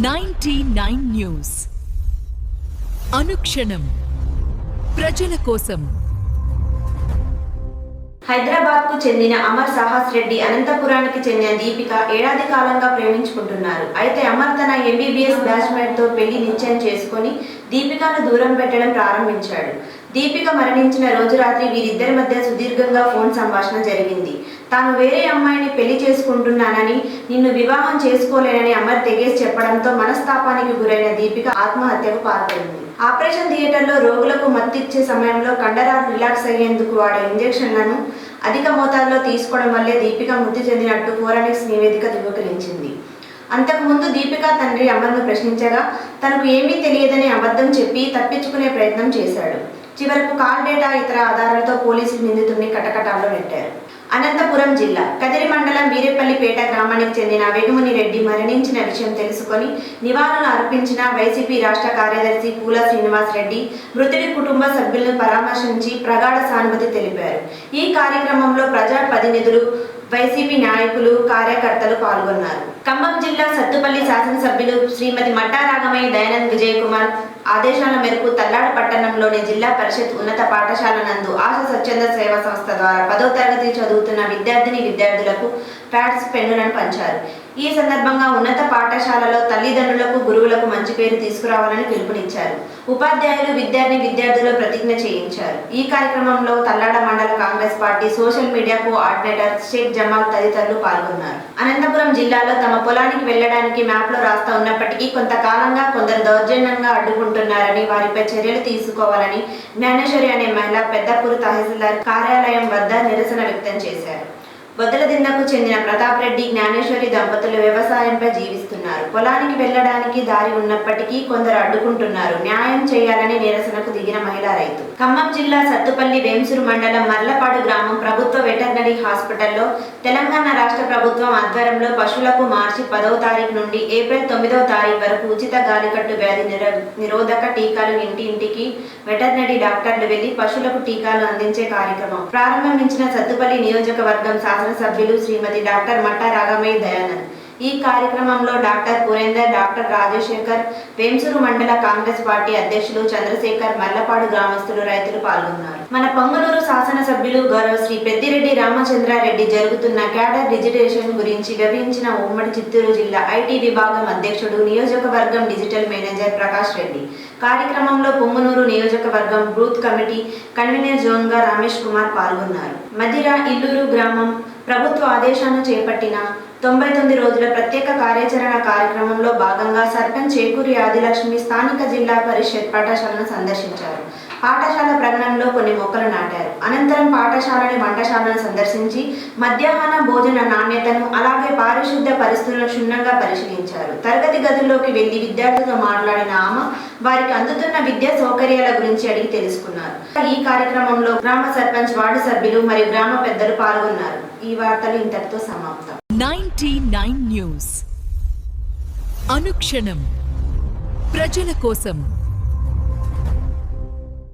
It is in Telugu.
99 న్యూస్ అనుక్షణం ప్రజల కోసం. హైదరాబాద్ కు చెందిన అమర్ సాహస్ రెడ్డి అనంతపురానికి చెందిన దీపిక ఏడాది కాలంగా ప్రేమించుకుంటున్నారు. అయితే అమర్ తన ఎంబీబీఎస్ బ్యాచ్మేట్ తో పెళ్లి నిశ్చయం చేసుకుని దీపికను దూరం పెట్టడం ప్రారంభించాడు. దీపిక మరణించిన రోజు రాత్రి వీరిద్దరి మధ్య సుదీర్ఘంగా ఫోన్ సంభాషణ జరిగింది. తాను వేరే అమ్మాయిని పెళ్లి చేసుకుంటున్నానని, నిన్ను వివాహం చేసుకోలేనని అమర్ తెగేసి చెప్పడంతో మనస్తాపానికి గురైన దీపిక ఆత్మహత్యకు పాల్పడింది. ఆపరేషన్ థియేటర్లో రోగులకు మత్తిచ్చే సమయంలో కండరాలు రిలాక్స్ అయ్యేందుకు వాడే ఇంజెక్షన్లను అధిక మోతాదులో తీసుకోవడం వల్లే దీపిక మృతి చెందినట్టు ఫోరెన్సిక్ నివేదిక ధృవీకరించింది. అంతకుముందు దీపిక తండ్రి అమర్ను ప్రశ్నించగా తనకు ఏమీ తెలియదని అబద్ధం చెప్పి తప్పించుకునే ప్రయత్నం చేశాడు. చివరకు కాల్ డేటా ఇతర ఆధారాలతో పోలీసులు నిందితుడిని కటకటాల్లో నెట్టారు. అనంతపురం జిల్లా కదిరి మండలం వీరేపల్లిపేట గ్రామానికి చెందిన వేగుమని రెడ్డి మరణించిన విషయం తెలుసుకొని నివాళులు అర్పించిన వైసీపీ రాష్ట్ర కార్యదర్శి పూల శ్రీనివాస్ రెడ్డి మృతుడి కుటుంబ సభ్యులను పరామర్శించి ప్రగాఢ సానుభూతి తెలిపారు. ఈ కార్యక్రమంలో ప్రజాప్రతినిధులు, వైసీపీ నాయకులు, కార్యకర్తలు పాల్గొన్నారు. ఖమ్మం జిల్లా సత్తుపల్లి శాసనసభ్యులు శ్రీమతి మట్టా రాగమయ్య దయానంద్ విజయ్ కుమార్ ఆదేశాల మేరకు తల్లాడ పట్టణంలోని జిల్లా పరిషత్ ఉన్నత పాఠశాల నందు ఆశ స్వచ్ఛంద సేవా సంస్థ ద్వారా 10వ తరగతి చదువుతున్న విద్యార్థులకు ప్యాడ్స్, పెన్నులను పంచారు. ఈ సందర్భంగా ఉన్నత పాఠశాలలో తల్లిదండ్రులకు, గురువులకు మంచి పేరు తీసుకురావాలని పిలుపునిచ్చారు. ఉపాధ్యాయులు విద్యార్థులు ప్రతిజ్ఞ చేయించారు. ఈ కార్యక్రమంలో తల్లాడ మండల Congress party social media coordinator Sheikh Jamal తదితరులు పాల్గొన్నారు. అనంతపురం జిల్లాలో తమ పొలానికి వెళ్లడానికి మ్యాప్ లో రాస్తా ఉన్నప్పటికీ కొంతకాలంగా కొందరు దౌర్జన్యంగా అడ్డుకుంటున్నారని, వారిపై చర్యలు తీసుకోవాలని జ్ఞానేశ్వరి అనే మహిళ పెద్దపూరు తహసీల్దార్ కార్యాలయం వద్ద నిరసన వ్యక్తం చేశారు. బొద్దలదిన్నకు చెందిన ప్రతాప్ రెడ్డి, జ్ఞానేశ్వరి దంపతులు వ్యవసాయంపై జీవిస్తున్నారు. పొలానికి వెళ్లడానికి దారి ఉన్నప్పటికీ కొందరు అడ్డుకుంటున్నారు. న్యాయం చేయాలని నిరసనకు దిగిన మహిళా రైతు. ఖమ్మం జిల్లా సత్తుపల్లి వేంసూరు మండలం మర్లపాడు గ్రామం ప్రభుత్వ వెటర్నరీ హాస్పిటల్లో తెలంగాణ రాష్ట్ర ప్రభుత్వం ఆధ్వర్యంలో పశువులకు మార్చి 10వ తారీఖు నుండి ఏప్రిల్ 9వ తారీఖు వరకు ఉచిత గాలికట్టు వ్యాధి నిరోధక టీకాలు ఇంటింటికి వెటర్నరీ డాక్టర్లు వెళ్లి పశువులకు టీకాలు అందించే కార్యక్రమం ప్రారంభించిన సత్తుపల్లి నియోజకవర్గం శాసనసభ్యులు శ్రీమతి డాక్టర్ మట్టా రాగమయ్య దయానంద్. ఈ కార్యక్రమంలో డాక్టర్ పురేందర్, డాక్టర్ రాజశేఖర్, వేంసూరు మండల కాంగ్రెస్ పార్టీ అధ్యక్షులు చంద్రశేఖర్, మల్లపాడు గ్రామస్తులు, రైతులు పాల్గొన్నారు. మన పొంగనూరు శాసనసభ్యులు గౌరవ శ్రీ పెద్దిరెడ్డి రామచంద్రారెడ్డి జరుగుతున్న క్యాడర్ డిజిటేషన్ గురించి వివరించిన ఉమ్మడి చిత్తూరు జిల్లా ఐటీ విభాగం అధ్యక్షుడు, నియోజకవర్గం డిజిటల్ మేనేజర్ ప్రకాష్ రెడ్డి. కార్యక్రమంలో పొంగనూరు నియోజకవర్గం బూత్ కమిటీ కన్వీనర్ జోన్గా రమేష్ కుమార్ పాల్గొన్నారు. మదిర ఇల్లూరు గ్రామం ప్రభుత్వ ఆదేశాలను చేపట్టిన 99 రోజుల ప్రత్యేక కార్యాచరణ కార్యక్రమంలో భాగంగా సర్పంచ్ చేకూరి ఆదిలక్ష్మి స్థానిక జిల్లా పరిషత్ పాఠశాలను సందర్శించారు. పాఠశాల ప్రాంగణంలో కొన్ని మొక్కలు నాటారు. అనంతరం పాఠశాలని, వంటశాలను సందర్శించి మధ్యాహ్న భోజన నాణ్యతను, అలాగే పారిశుద్ధ్య పరిస్థితులను క్షుణ్ణంగా పరిశీలించారు. తరగతి గదుల్లోకి వెళ్లి విద్యార్థులతో మాట్లాడిన ఆమె వారికి అందుతున్న విద్యా సౌకర్యాల గురించి అడిగి తెలుసుకున్నారు. ఈ కార్యక్రమంలో గ్రామ సర్పంచ్, వార్డు సభ్యులు మరియు గ్రామ పెద్దలు పాల్గొన్నారు. ఈ వార్తలు ఇంతటితో సమాప్తం. 99 న్యూస్ అనుక్షణం ప్రజల కోసం.